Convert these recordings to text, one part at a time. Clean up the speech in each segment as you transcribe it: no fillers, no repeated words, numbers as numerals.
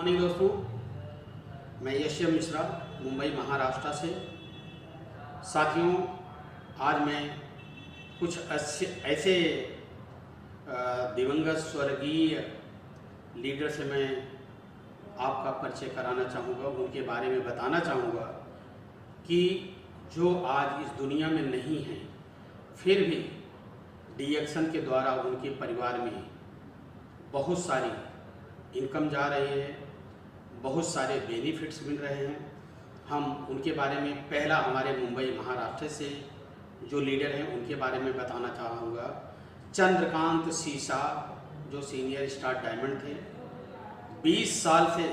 Morning दोस्तों, मैं यशव मिश्रा मुंबई महाराष्ट्र से। साथियों, आज मैं कुछ ऐसे दिवंगत स्वर्गीय लीडर से मैं आपका परिचय कराना चाहूँगा, उनके बारे में बताना चाहूँगा कि जो आज इस दुनिया में नहीं हैं, फिर भी डीएक्शन के द्वारा उनके परिवार में बहुत सारी इनकम जा रही है, बहुत सारे बेनिफिट्स मिल रहे हैं। हम उनके बारे में पहला हमारे मुंबई महाराष्ट्र से जो लीडर हैं उनके बारे में बताना चाहूँगा। चंद्रकांत सीसा, जो सीनियर स्टार डायमंड थे, 20 साल से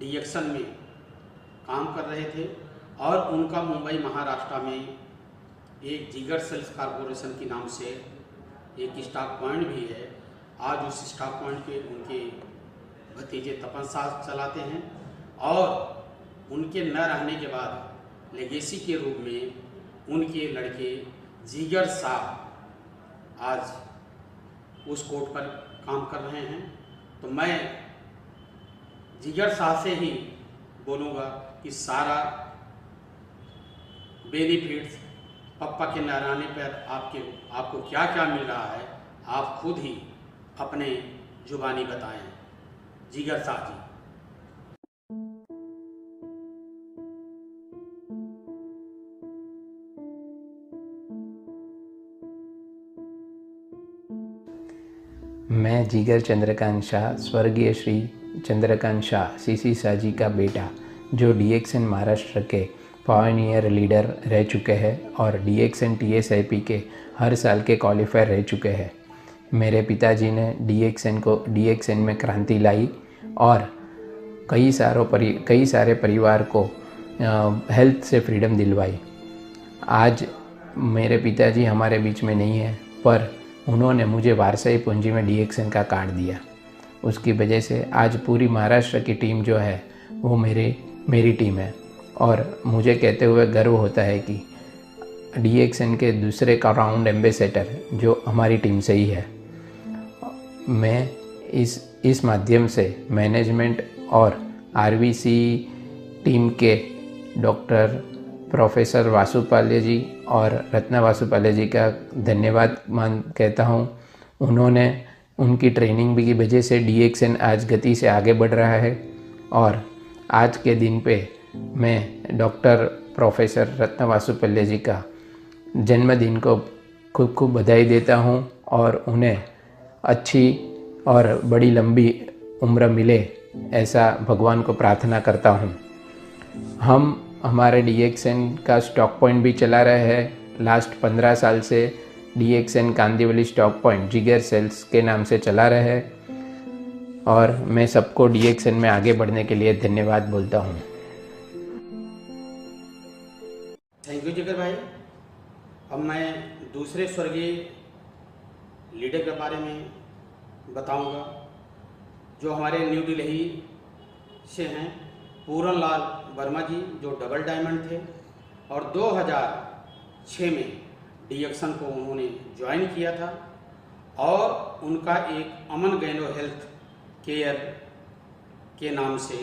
डीएक्शन में काम कर रहे थे और उनका मुंबई महाराष्ट्र में एक जिगर सेल्स कॉरपोरेशन के नाम से एक स्टॉक पॉइंट भी है। आज उस स्टॉक पॉइंट पे उनके भतीजे तपस्या चलाते हैं और उनके न रहने के बाद लेगेसी के रूप में उनके लड़के जिगर साहब आज उस कोर्ट पर काम कर रहे हैं। तो मैं जिगर साहब से ही बोलूँगा कि सारा बेनिफिट्स पप्पा के न रहने पर आपको क्या क्या मिल रहा है, आप खुद ही अपने जुबानी बताएं। जिगर साहब जी। मैं जिगर चंद्रकांत शाह, स्वर्गीय श्री चंद्रकांत शाह सीसी शाह जी का बेटा, जो डीएक्शन महाराष्ट्र के पायनियर लीडर रह चुके हैं और डीएक्शन टीएसआईपी के हर साल के क्वालिफायर रह चुके हैं। मेरे पिताजी ने डीएक्शन में क्रांति लाई और कई सारे परिवार को हेल्थ से फ्रीडम दिलवाई। आज मेरे पिताजी हमारे बीच में नहीं है, पर उन्होंने मुझे वारसाई पूंजी में डीएक्शन का कार्ड दिया। उसकी वजह से आज पूरी महाराष्ट्र की टीम जो है वो मेरी टीम है और मुझे कहते हुए गर्व होता है कि डीएक्शन के दूसरे का राउंड एम्बेसडर जो हमारी टीम से ही है। मैं इस माध्यम से मैनेजमेंट और आरवीसी टीम के डॉक्टर प्रोफेसर वासुपाल्य जी और रत्ना वासुपाल्य जी का धन्यवाद कहता हूँ। उन्होंने उनकी ट्रेनिंग की वजह से डीएक्शन आज गति से आगे बढ़ रहा है और आज के दिन पे मैं डॉक्टर प्रोफेसर रत्ना वासुपाल्य जी का जन्मदिन को खूब खूब बधाई देता हूँ और उन्हें अच्छी और बड़ी लंबी उम्र मिले, ऐसा भगवान को प्रार्थना करता हूँ। हम हमारे डीएक्शन का स्टॉक पॉइंट भी चला रहे हैं। लास्ट 15 साल से डीएक्शन कांदिवली स्टॉक पॉइंट जिगर सेल्स के नाम से चला रहे हैं और मैं सबको डीएक्शन में आगे बढ़ने के लिए धन्यवाद बोलता हूँ। थैंक यू जिगर भाई। अब मैं दूसरे स्वर्गीय लीडर के बारे में बताऊंगा, जो हमारे न्यू दिल्ली से हैं, पूरन लाल वर्मा जी, जो डबल डायमंड थे और 2006 में डीएक्शन को उन्होंने ज्वाइन किया था और उनका एक अमन गैनो हेल्थ केयर के नाम से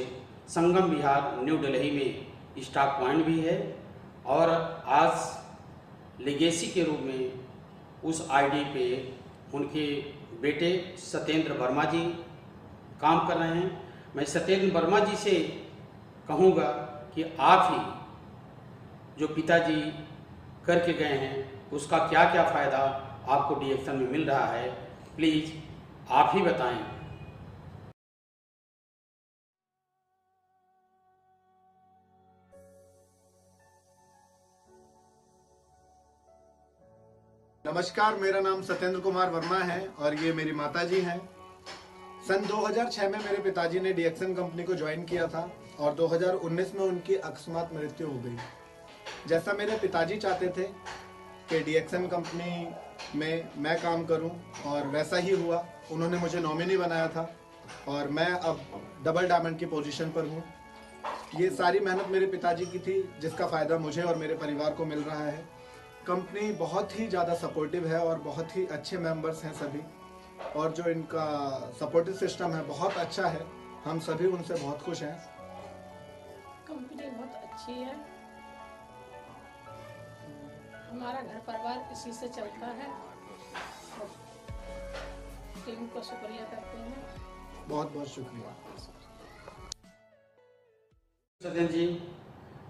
संगम विहार न्यू दिल्ली में स्टॉक पॉइंट भी है और आज लेगेसी के रूप में उस आईडी पे उनके बेटे सत्येंद्र वर्मा जी काम कर रहे हैं। मैं सत्येंद्र वर्मा जी से कहूँगा कि आप ही जो पिताजी करके गए हैं उसका क्या क्या फ़ायदा आपको डीएक्शन में मिल रहा है, प्लीज़ आप ही बताएं। नमस्कार, मेरा नाम सत्येंद्र कुमार वर्मा है और ये मेरी माताजी हैं। सन 2006 में मेरे पिताजी ने डीएक्शन कंपनी को ज्वाइन किया था और 2019 में उनकी अकस्मात मृत्यु हो गई। जैसा मेरे पिताजी चाहते थे कि डीएक्शन कंपनी में मैं काम करूं और वैसा ही हुआ। उन्होंने मुझे नॉमिनी बनाया था और मैं अब डबल डायमंड की पोजीशन पर हूं। ये सारी मेहनत मेरे पिताजी की थी, जिसका फ़ायदा मुझे और मेरे परिवार को मिल रहा है। कंपनी बहुत ही ज़्यादा सपोर्टिव है और बहुत ही अच्छे मेंबर्स हैं सभी, और जो इनका सपोर्टिव सिस्टम है बहुत अच्छा है। हम सभी उनसे बहुत खुश हैं। कंपनी बहुत अच्छी है, हमारा घर परिवार इसी से चलता है। और टीम को शुक्रिया करते हैं। बहुत बहुत शुक्रिया। सत्येंद्र जी,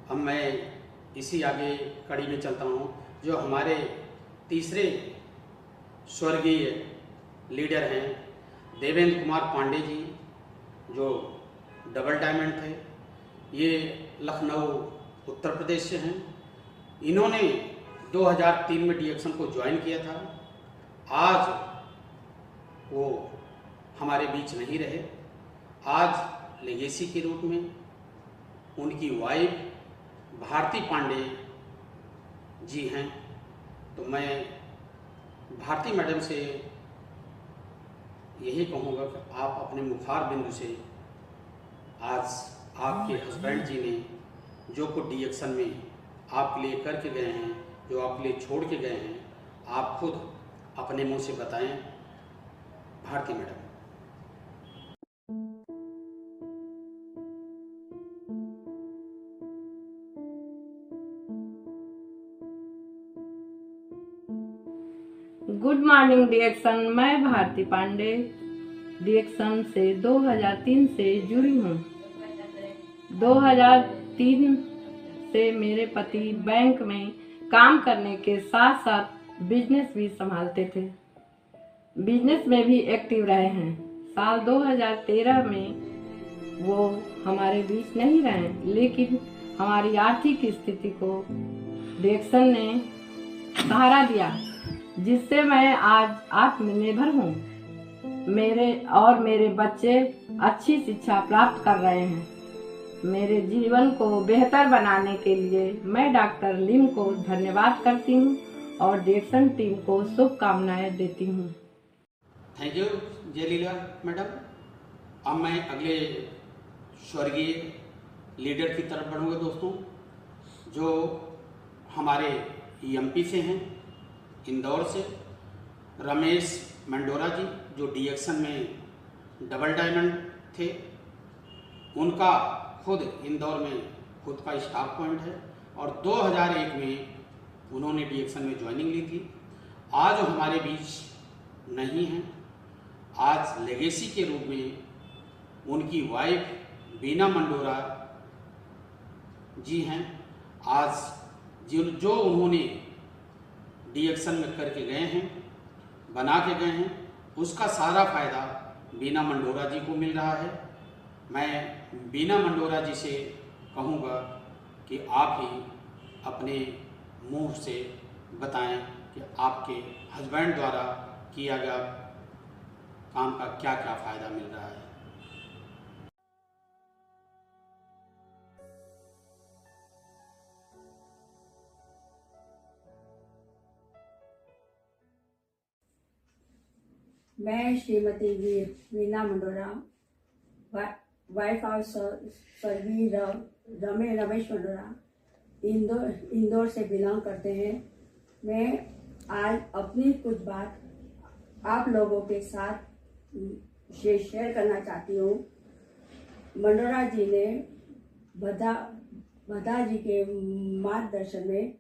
अब मैं इसी आगे कड़ी में चलता हूँ। जो हमारे तीसरे स्वर्गीय लीडर हैं देवेंद्र कुमार पांडे जी, जो डबल डायमंड थे, ये लखनऊ उत्तर प्रदेश से हैं। इन्होंने 2003 में डीएक्सन को ज्वाइन किया था। आज वो हमारे बीच नहीं रहे। आज लेगेसी के रूप में उनकी वाइफ भारती पांडे जी हैं। तो मैं भारती मैडम से यही कहूँगा कि आप अपने मुखार बिंदु से आज आपके हस्बैंड जी ने जो कुछ डीएक्सन में आपके लिए करके गए हैं, जो आपके लिए छोड़ के गए हैं, आप खुद अपने मुंह से बताएं। Bharti madam. Good morning DXN. मैं भारती पांडे डीएक्सन से 2003 से जुड़ी हूँ। 2003 से मेरे पति बैंक में काम करने के साथ साथ बिजनेस भी संभालते थे। बिजनेस में भी एक्टिव रहे हैं। साल 2013 में वो हमारे बीच नहीं रहे, लेकिन हमारी आर्थिक स्थिति को डीएक्सन ने सहारा दिया, जिससे मैं आज आत्मनिर्भर हूँ। मेरे बच्चे अच्छी शिक्षा प्राप्त कर रहे हैं। मेरे जीवन को बेहतर बनाने के लिए मैं डॉक्टर लिम को धन्यवाद करती हूँ और डीएक्सन टीम को शुभकामनाएं देती हूँ। Thank you Jayleela madam. अब मैं अगले स्वर्गीय लीडर की तरफ बढ़ूँगा दोस्तों, जो हमारे एमपी से हैं, इंदौर से, रमेश मंडोरा जी, जो डीएक्सन में डबल डायमंड थे। उनका खुद इंदौर में खुद का स्टाफ पॉइंट है और 2001 में उन्होंने डीएक्सन में ज्वाइनिंग ली थी। आज वो हमारे बीच नहीं हैं। आज लेगेसी के रूप में उनकी वाइफ बीना मंडोरा जी हैं। आज जो उन्होंने डीएक्सन में करके गए हैं, बना के गए हैं, उसका सारा फायदा बीना मंडोरा जी को मिल रहा है। मैं बीना मंडोरा जी से कहूँगा कि आप ही अपने मुंह से बताएं कि आपके हस्बैंड द्वारा किया गया काम का क्या क्या फायदा मिल रहा है। मैं श्रीमती वीना मंडोरा, वाइफ ऑफ स्वर्गीय रमेश मंडोरा, इंदौर से बिलोंग करते हैं। मैं आज अपनी कुछ बात आप लोगों के साथ शेयर करना चाहती हूँ। मंडोरा जी ने बधा जी के मार्गदर्शन में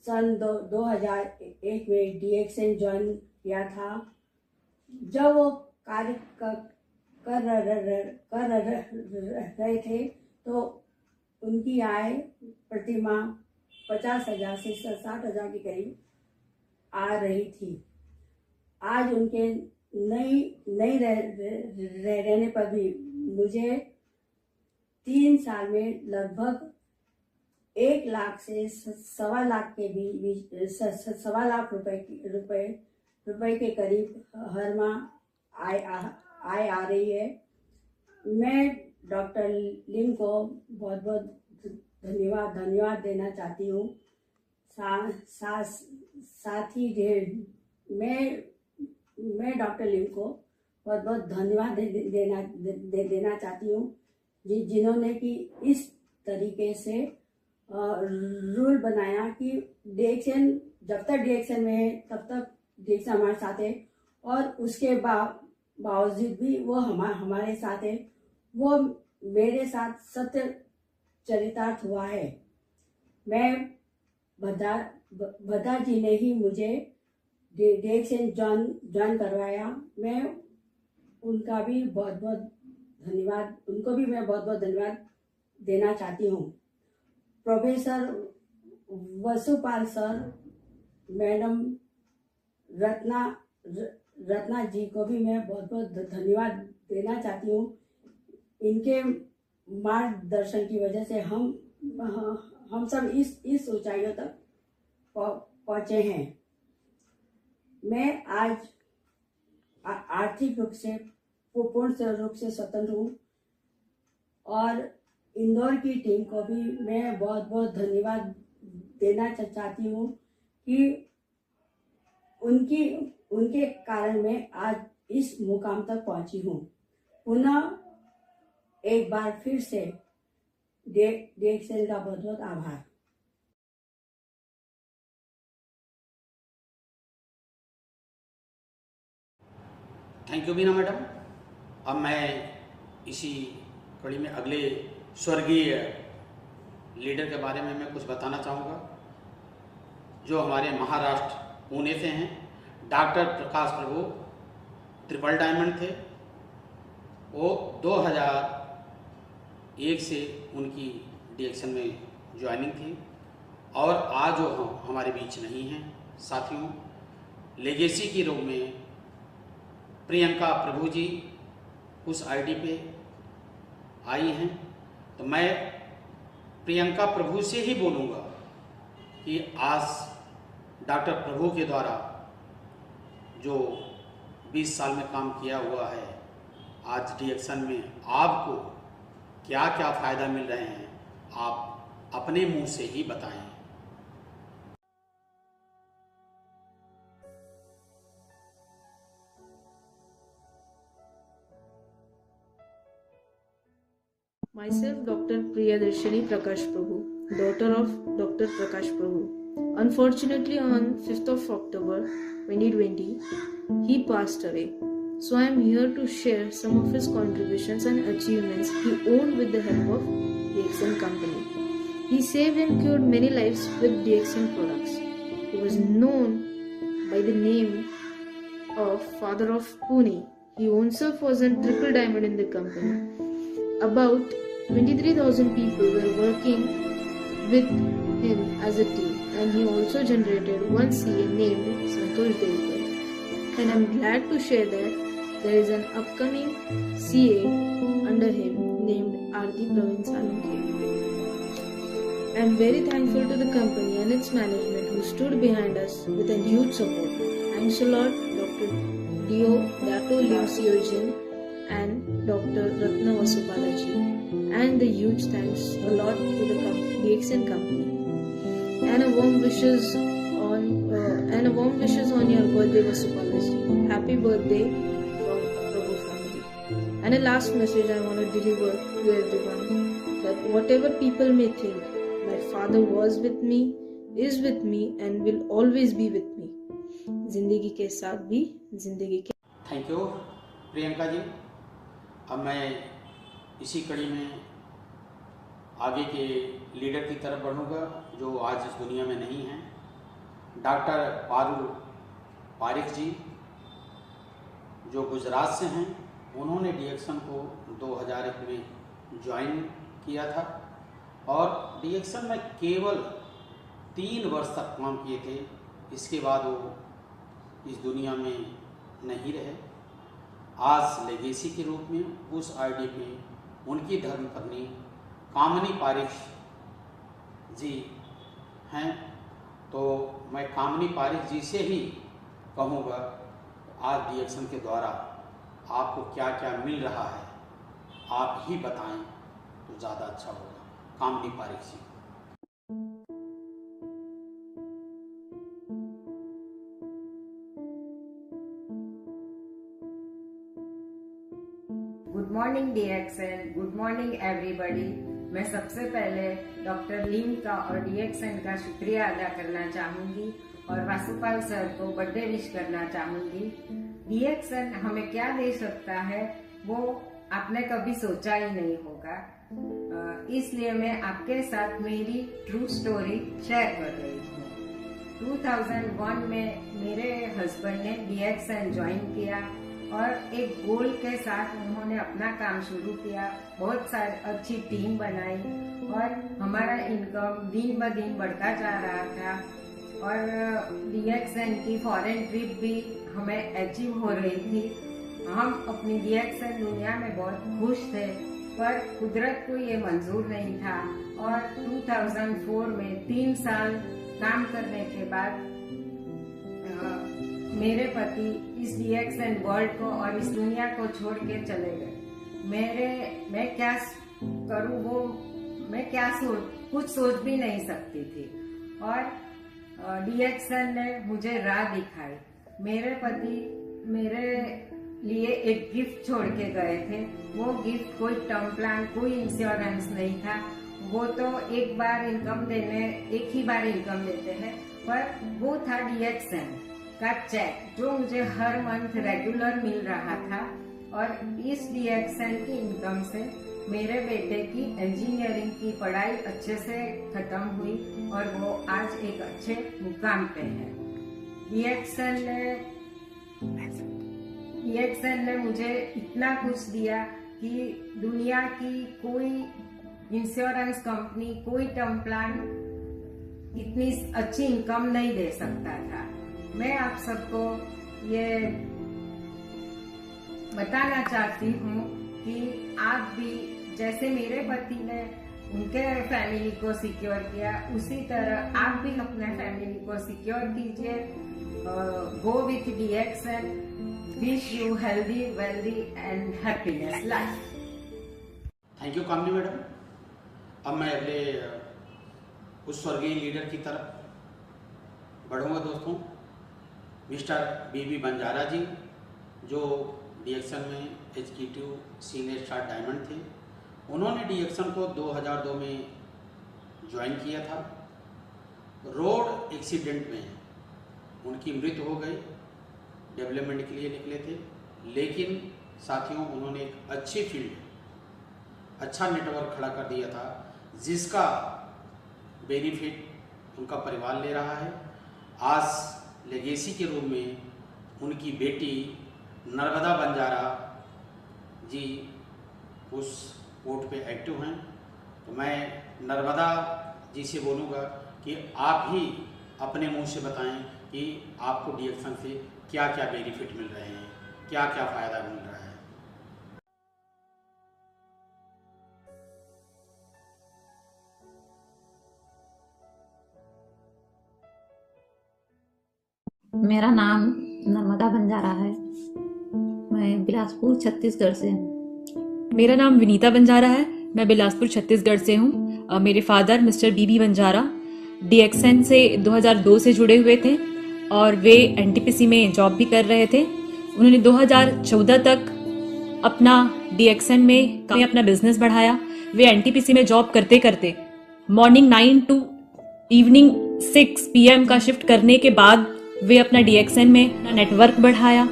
सन 2001 में डीएक्सन ज्वाइन किया था। जब वो कार्य कर रहे थे तो उनकी आय प्रतिमाह 50,000 से 60,000 के करीब आ रही थी। आज उनके नहीं रहने पर भी मुझे 3 साल में लगभग 1 लाख से 1.25 लाख के बीच 1.25 लाख रुपए के करीब हर माह आय आ रही है। मैं डॉक्टर लिम को बहुत बहुत धन्यवाद देना चाहती हूँ। साथ ही मैं डॉक्टर लिम को बहुत बहुत धन्यवाद देना चाहती हूँ, जिन्होंने कि इस तरीके से रूल बनाया कि डीएक्सन जब तक डीएक्सन में है तब तक डीएक्सन हमारे साथ है, और उसके बाद बावजूद भी वो हमारे साथ है। वो मेरे साथ सत्य चरितार्थ हुआ है। मैं भद्दा जी ने ही मुझे DXN ज्वाइन करवाया। मैं उनका भी बहुत बहुत धन्यवाद, उनको भी मैं बहुत बहुत धन्यवाद देना चाहती हूँ। Professor Vasupal sir, madam Ratna ji को भी मैं बहुत बहुत धन्यवाद देना चाहती हूँ। इनके मार्गदर्शन की वजह से हम सब इस ऊंचाइयों तक पहुँचे हैं। मैं आज आर्थिक रूप से पूर्ण रूप से स्वतंत्र हूँ और इंदौर की टीम को भी मैं बहुत बहुत धन्यवाद देना चाहती हूँ कि उनके कारण मैं आज इस मुकाम तक पहुंची हूँ। पुनः एक बार फिर से DXN का बहुत बहुत आभार। Thank you Beena madam. अब मैं इसी कड़ी में अगले स्वर्गीय लीडर के बारे में मैं कुछ बताना चाहूँगा, जो हमारे महाराष्ट्र पुणे से हैं। डॉक्टर प्रकाश प्रभु ट्रिपल डायमंड थे। वो 2001 से उनकी DXN में ज्वाइनिंग थी और आज वो हमारे बीच नहीं हैं। साथियों, लेगेसी के रूप में प्रियंका प्रभु जी उस आईडी पे आई हैं। तो मैं प्रियंका प्रभु से ही बोलूँगा कि आज डॉक्टर प्रभु के द्वारा जो 20 साल में काम किया हुआ है, आज DXN में आपको क्या क्या फ़ायदा मिल रहे हैं, आप अपने मुंह से ही बताएं। Myself, Dr. Priyadarshini Prakash Prabhu, daughter of Dr. Prakash Prabhu. Unfortunately, on 5th of October 2020, he passed away. So I am here to share some of his contributions and achievements he owned with the help of DXN company. He saved and cured many lives with DXN products. He was known by the name of Father of Pune. He himself was a triple diamond in the company. About 23,000 people were working with him as a team, and he also generated one CA named Santosh Devkar. And I'm glad to share that there is an upcoming CA under him named Aarti Praveen Salunke. I'm very thankful to the company and its management who stood behind us with a huge support. Thanks a lot, Dr. Dato Liu Siojin and Dr. Ratna Vasupalaji, and the huge thanks a lot to the DXN company. And a warm wishes on your birthday, Vasupalaji. Happy birthday from Prabhu family. And a last message I want to deliver to everyone, that whatever people may think, my father was with me, is with me, and will always be with me. जिंदगी के साथ भी जिंदगी के। Thank you Priyanka ji. अब मैं इसी कड़ी में आगे के लीडर की तरफ बढ़ूँगा, जो आज इस दुनिया में नहीं हैं। डॉक्टर पारुल पारिक जी, जो गुजरात से हैं, उन्होंने DXN को 2001 में ज्वाइन किया था और DXN में केवल 3 वर्ष तक काम किए थे। इसके बाद वो इस दुनिया में नहीं रहे। आज लेगेसी के रूप में उस आईडी पे उनकी धर्मपत्नी कामनी पारिक जी हैं। तो मैं कामनी पारिक जी से ही कहूँगा, आज DXN के द्वारा आपको क्या क्या मिल रहा है, आप ही बताएं तो ज़्यादा अच्छा होगा। Kamini Pareek ji. Good morning DXN, good morning everybody. मैं सबसे पहले डॉक्टर लीम का और DXN का शुक्रिया अदा करना चाहूँगी। और वासुपाल सर को बर्थडे विश करना चाहूंगी। डीएक्सन हमें क्या दे सकता है वो आपने कभी सोचा ही नहीं होगा, इसलिए मैं आपके साथ मेरी ट्रू स्टोरी शेयर कर रही हूँ। 2001 में मेरे हस्बैंड ने डीएक्सन ज्वाइन किया और एक गोल के साथ उन्होंने अपना काम शुरू किया। बहुत सारी अच्छी टीम बनाई और हमारा इनकम दिन ब दिन बढ़ता जा रहा था और डीएक्सन की फॉरेन ट्रिप भी हमें अचीव हो रही थी। हम अपनी डीएक्सन दुनिया में बहुत खुश थे, पर कुदरत को ये मंजूर नहीं था और 2004 में 3 साल काम करने के बाद मेरे पति इस डीएक्सन वर्ल्ड को और इस दुनिया को छोड़ के चले गए। मैं क्या करूं वो मैं क्या कुछ सोच भी नहीं सकती थी और डीएक्सन ने मुझे राह दिखाई। मेरे पति मेरे लिए एक गिफ्ट छोड़ के गए थे। वो गिफ्ट कोई टर्म प्लान, कोई इंश्योरेंस नहीं था। वो तो एक ही बार इनकम देते हैं, पर वो था डीएक्सन का चेक जो मुझे हर मंथ रेगुलर मिल रहा था और इस डीएक्सन की इनकम से मेरे बेटे की इंजीनियरिंग की पढ़ाई अच्छे से खत्म हुई और वो आज एक अच्छे मुकाम पे है। डीएक्सन ने मुझे इतना कुछ दिया कि दुनिया की कोई इंश्योरेंस कंपनी, कोई टर्म प्लान इतनी अच्छी इनकम नहीं दे सकता था। मैं आप सबको ये बताना चाहती हूँ कि आप भी जैसे मेरे पति ने उनके फैमिली को सिक्योर किया, उसी तरह आप भी अपने फैमिली को सिक्योर कीजिए। Go with DXN. Wish you healthy, wealthy and happiness life. Thank you Kamini madam. अब मैं अगले उस स्वर्गीय लीडर की तरफ बढ़ूंगा दोस्तों, मिस्टर बीबी बंजारा जी, जो डीएक्सन में एग्जीक्यूटिव सीनियर स्टार डायमंड थे। उन्होंने डीएक्सन को 2002 में ज्वाइन किया था। रोड एक्सीडेंट में उनकी मृत्यु हो गई। डेवलपमेंट के लिए निकले थे, लेकिन साथियों उन्होंने एक अच्छी फील्ड, अच्छा नेटवर्क खड़ा कर दिया था, जिसका बेनिफिट उनका परिवार ले रहा है। आज लेगेसी के रूप में उनकी बेटी नर्मदा बंजारा जी उस पोर्ट पे एक्टिव हैं। तो मैं नर्मदा जी से बोलूँगा कि आप ही अपने मुंह से बताएं कि आपको डीएक्सन से क्या क्या बेनिफिट मिल रहे हैं, क्या क्या फ़ायदा मिल रहा है। मेरा नाम नर्मदा बंजारा है। मैं बिलासपुर छत्तीसगढ़ से हूँ। मेरा नाम विनीता बंजारा है। मैं बिलासपुर छत्तीसगढ़ से हूँ। मेरे फादर मिस्टर बीबी बंजारा डीएक्सन से 2002 से जुड़े हुए थे और वे एनटीपीसी में जॉब भी कर रहे थे। उन्होंने 2014 तक अपना डीएक्सन में अपना बिजनेस बढ़ाया। वे एनटीपीसी में जॉब करते करते मॉर्निंग 9 टू इवनिंग 6 PM का शिफ्ट करने के बाद वे अपना डीएक्सन में अपना नेटवर्क बढ़ाया।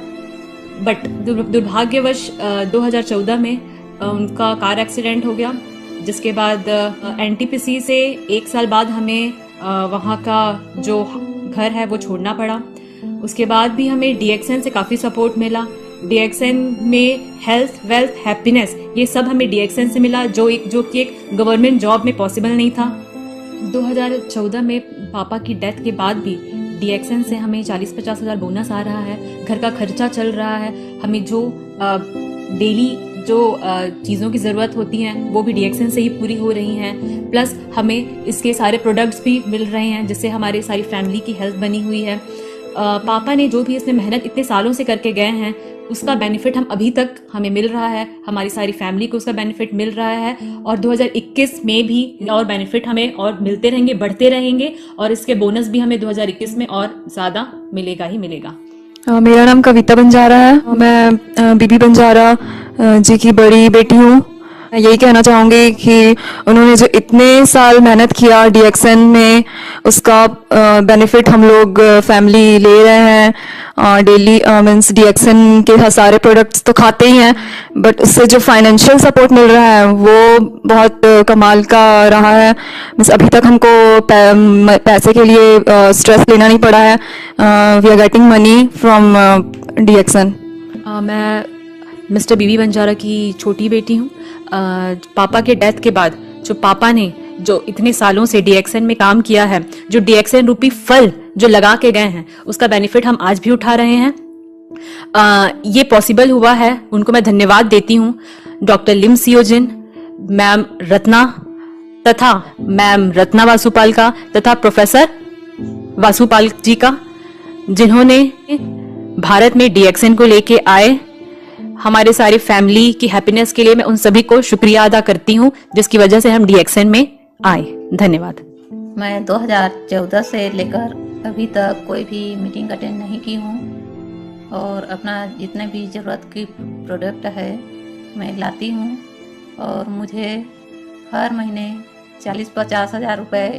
बट दुर्भाग्यवश 2014 में उनका कार एक्सीडेंट हो गया, जिसके बाद एनटीपीसी से 1 साल बाद हमें वहाँ का जो घर है वो छोड़ना पड़ा। उसके बाद भी हमें डीएक्सन से काफ़ी सपोर्ट मिला। डीएक्सन में हेल्थ, वेल्थ, हैप्पीनेस, ये सब हमें डीएक्सन से मिला, जो कि एक गवर्नमेंट जॉब में पॉसिबल नहीं था। 2014 में पापा की डेथ के बाद भी डीएक्सन से हमें 40-50 हज़ार बोनस आ रहा है। घर का खर्चा चल रहा है। हमें जो डेली जो चीज़ों की ज़रूरत होती हैं वो भी डीएक्सन से ही पूरी हो रही हैं। प्लस हमें इसके सारे प्रोडक्ट्स भी मिल रहे हैं, जिससे हमारी सारी फैमिली की हेल्थ बनी हुई है। पापा ने जो भी इसमें मेहनत इतने सालों से करके गए हैं, उसका बेनिफिट हम अभी तक हमें मिल रहा है। हमारी सारी फैमिली को उसका बेनिफिट मिल रहा है और 2021 में भी और बेनिफिट हमें और मिलते रहेंगे, बढ़ते रहेंगे और इसके बोनस भी हमें 2021 में और ज़्यादा मिलेगा ही मिलेगा। मेरा नाम कविता बंजारा है। मैं बीबी बंजारा जी की बड़ी बेटी हूँ। मैं यही कहना चाहूँगी कि उन्होंने जो इतने साल मेहनत किया डीएक्सएन में, उसका बेनिफिट हम लोग फैमिली ले रहे हैं। डेली मीन्स डीएक्सएन के सारे प्रोडक्ट्स तो खाते ही हैं, बट उससे जो फाइनेंशियल सपोर्ट मिल रहा है वो बहुत कमाल का रहा है। मीन्स अभी तक हमको पैसे के लिए स्ट्रेस लेना नहीं पड़ा है। We are getting money from DXN. मैं मिस्टर बीबी बंजारा की छोटी बेटी हूँ। पापा के डेथ के बाद जो पापा ने जो इतने सालों से डीएक्सएन में काम किया है, जो डीएक्सएन रूपी फल जो लगा के गए हैं, उसका बेनिफिट हम आज भी उठा रहे हैं। ये पॉसिबल हुआ है, उनको मैं धन्यवाद देती हूँ। डॉक्टर लिम सियोजिन, मैम रत्ना तथा मैम रत्ना वासुपाल का तथा प्रोफेसर वासुपाल जी का, जिन्होंने भारत में डीएक्सएन को लेके आए। हमारे सारे फैमिली की हैप्पीनेस के लिए मैं उन सभी को शुक्रिया अदा करती हूँ, जिसकी वजह से हम डीएक्सएन में आए। धन्यवाद। मैं 2014 से लेकर अभी तक कोई भी मीटिंग अटेंड नहीं की हूँ और अपना जितने भी ज़रूरत की प्रोडक्ट है मैं लाती हूँ और मुझे हर महीने 40-50 हज़ार रुपये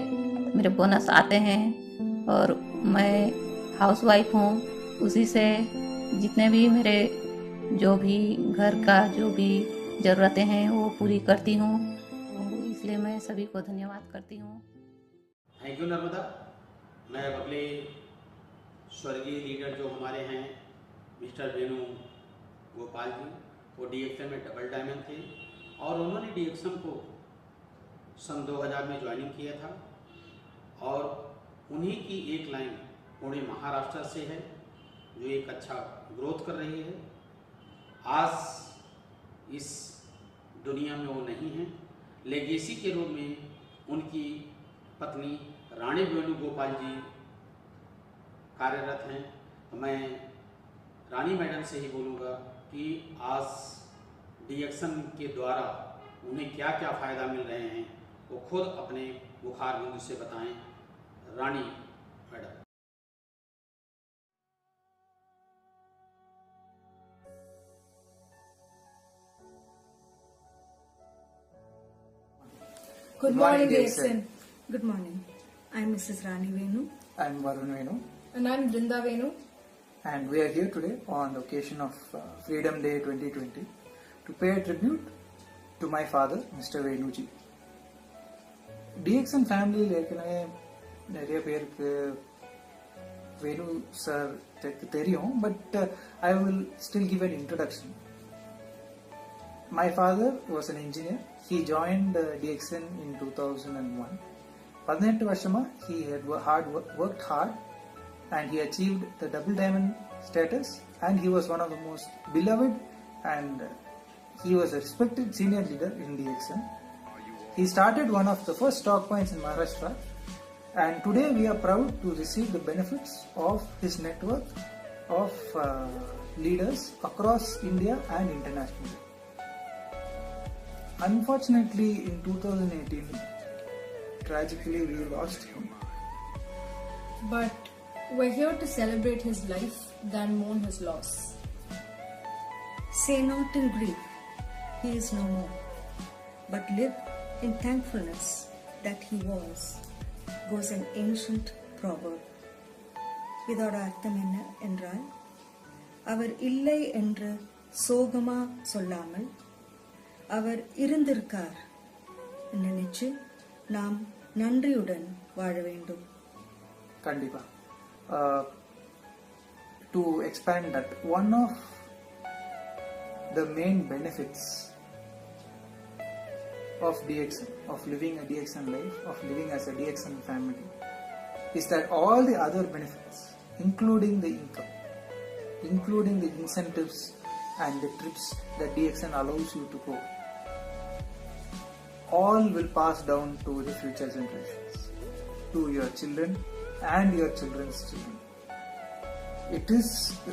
मेरे बोनस आते हैं और मैं हाउसवाइफ हूँ। उसी से जितने भी मेरे जो भी घर का जो भी ज़रूरतें हैं वो पूरी करती हूँ, इसलिए मैं सभी को धन्यवाद करती हूँ। Thank you Narmada. मैं अगले स्वर्गीय लीडर जो हमारे हैं मिस्टर वेणु गोपाल जी, वो डीएक्सएन में डबल डायमंड थे और उन्होंने डीएक्सएन को सन 2000 में ज्वाइनिंग किया था और उन्हीं की एक लाइन पुणे महाराष्ट्र से है जो एक अच्छा ग्रोथ कर रही है। आज इस दुनिया में वो नहीं है, लेगेसी के रूप में उनकी पत्नी रानी वेणुगोपाल जी कार्यरत हैं। तो मैं रानी मैडम से ही बोलूँगा कि आज डीएक्सएन के द्वारा उन्हें क्या क्या फ़ायदा मिल रहे हैं वो खुद अपने मुखार बिंदु से बताएं। रानी madam. Good morning, DXN. Good morning. I'm Mrs. Rani Venu. I'm Varun Venu. And I'm Brinda Venu. And we are here today on the occasion of Freedom Day 2020 to pay a tribute to my father, Mr. Venuji. DXN family ஏற்கனவே நிறைய பேருக்கு வேணு sir தெரியும், but I will still give an introduction. My father was an engineer. He joined DXN in 2001. 18 வருஷமா he had worked hard and he achieved the double diamond status, and he was one of the most beloved and he was a respected senior leader in DXN. He started one of the first stock points in Maharashtra, and today we are proud to receive the benefits of his network of leaders across India and internationally. Unfortunately, in 2018, tragically we lost him. But we're here to celebrate his life than mourn his loss. Say not in grief, he is no more, but live in thankfulness that he was, goes an ancient proverb. இதோட அர்த்தம் என்ன என்றால், அவர் இல்லை என்று சோகமா சொல்லாமல் அவர் இருந்திருக்கார் நினைச்சு நாம் நன்றியுடன் வாழ வேண்டும். கண்டிப்பா. To expand that, one of the main benefits of DXN, of living a DXN life, of living as a DXN family, is that all the other benefits, including the income, including the incentives and the trips that DXN allows you to go, all will pass down to the future generations, to your children and your children's children. It is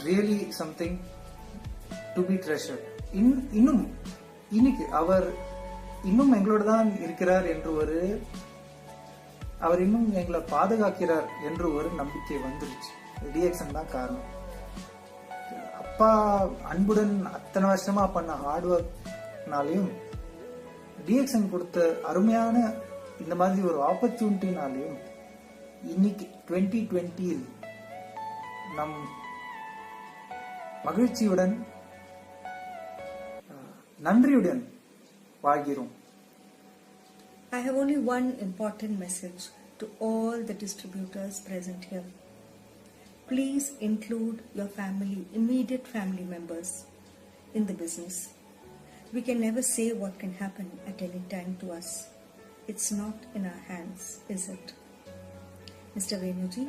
really something to be treasured. இன்னைக்கு அவர் இன்னும் எங்களோட தான் இருக்கிறார் என்று அவர் இன்னும் எங்களை பாதுகாக்கிறார் என்று ஒரு நம்பிக்கை வந்துருச்சு. டிஎக்ஸ்என் தான் காரணம். அப்பா அன்புடன் அத்தனை வருஷமா பண்ண ஹார்ட் ஒர்க்னாலையும் டிஎக்ஸ்என் கொடுத்த அருமையான இந்த மாதிரி ஒரு ஆப்பர்ச்சுனிட்டினாலையும் இன்னைக்கு 2020 நம் மகிழ்ச்சியுடன் நன்றியுடன் வாழ்கிறோம். I have only one important message to all the distributors present here. Please include your family, immediate family members in the business. We can never say what can happen at any time to us. It's not in our hands, is it? Mr. Venuji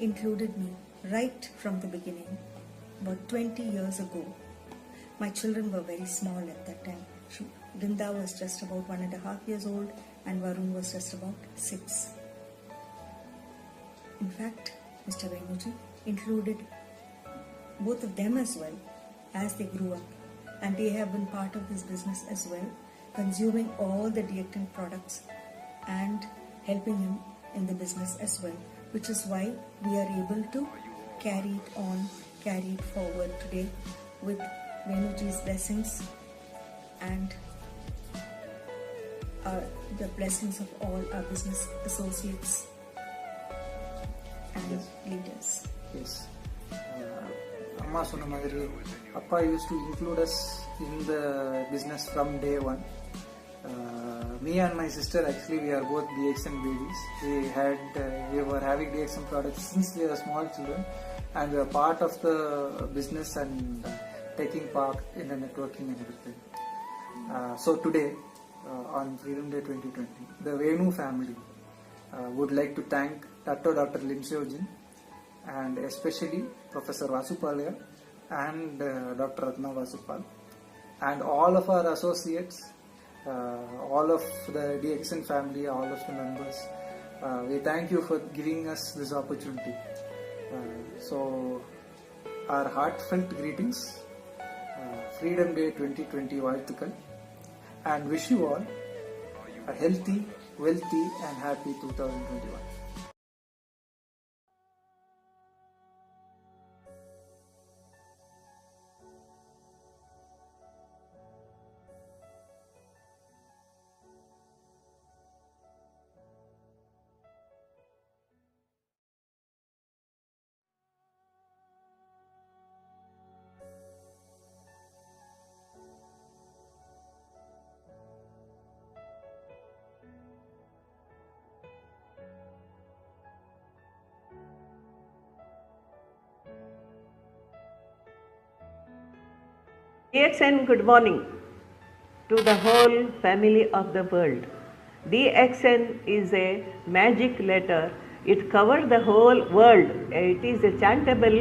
included me right from the beginning, about 20 years ago. My children were very small at that time. Brinda was just about 1.5 years old and Varun was just about 6. In fact, Mr. Venuji included both of them as well as they grew up, and they have been part of this business as well, consuming all the DXN products and helping him in the business as well, which is why we are able to carry it on, carry it forward today with Venuji's blessings and the blessings of all our business associates and leaders. Yes. அம்மா சொன்ன மாதிரி அப்பா use to include us in the business from day one. Me and my sister, actually, we are both DXN babies. We were having DXN products since we were small children, and we are part of the business and taking part in the networking and everything. So today, on Freedom Day 2020, the Venu family would like to thank Dr. Lim Seojin and especially Professor Vasupalya and Dr. Ratna Vasupal and all of our associates, all of the DXN family, all of the members. We thank you for giving us this opportunity. So our heartfelt greetings, Freedom Day 2020 வாழ்த்துக்கள், and wish you all a healthy, wealthy and happy 2021. DXN, good morning to the whole family of the world. DXN is a magic letter. It covers the whole world. It is a chantable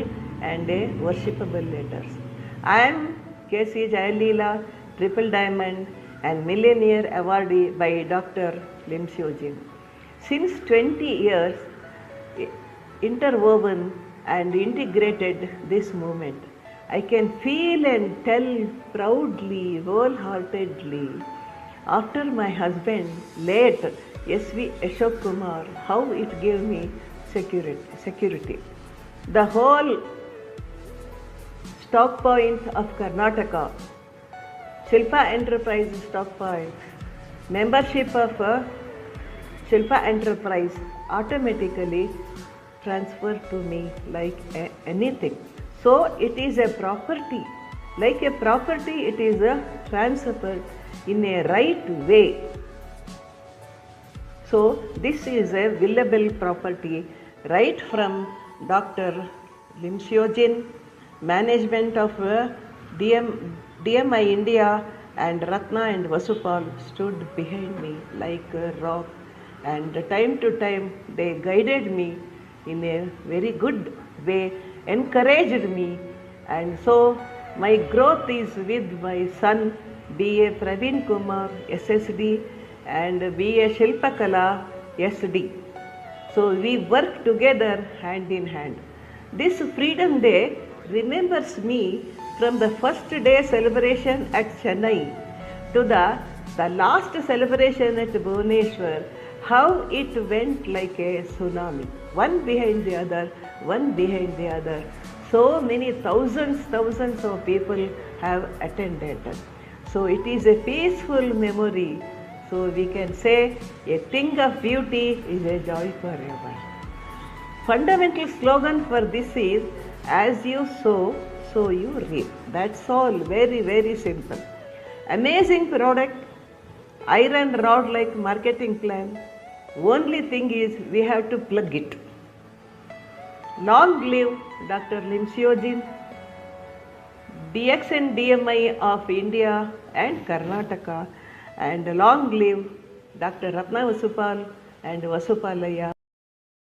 and a worshipable letter. I am K.C. Jayalila, Triple Diamond and Millionaire Awardee by Dr. Lim Seojin. Since 20 years, interwoven and integrated this movement. I can feel and tell proudly, wholeheartedly, after my husband, late S.V. Ashok Kumar, how it gave me security. The whole stock point of Karnataka, Shilpa Enterprise stock point, membership of Shilpa Enterprise automatically transferred to me like anything. So it is a property. Like a property, it is transferred in a right way. So this is a willable property right from Dr. Lim Seojin, management of DMI India and Ratna and Vasupal stood behind me like a rock, and time to time they guided me in a very good way, encouraged me, and so my growth is with my son B.A. Praveen Kumar SSD and B.A. Shilpakala SD. So we work together hand in hand. This Freedom Day remembers me from the first day celebration at Chennai to the last celebration at Bhubaneswar, how it went like a tsunami, one behind the other, one behind the other. So many thousands of people have attended. So it is a peaceful memory So we can say a thing of beauty is a joy forever. Fundamental slogan for this is, as you sow, so you reap. That's all, very, very simple. Amazing product, iron rod like marketing plan. Only thing is we have to plug it. Long live Dr. Lim Seojin, DXN DMI of India and Karnataka, and long live Dr. Ratna Vasupal and Vasupalaya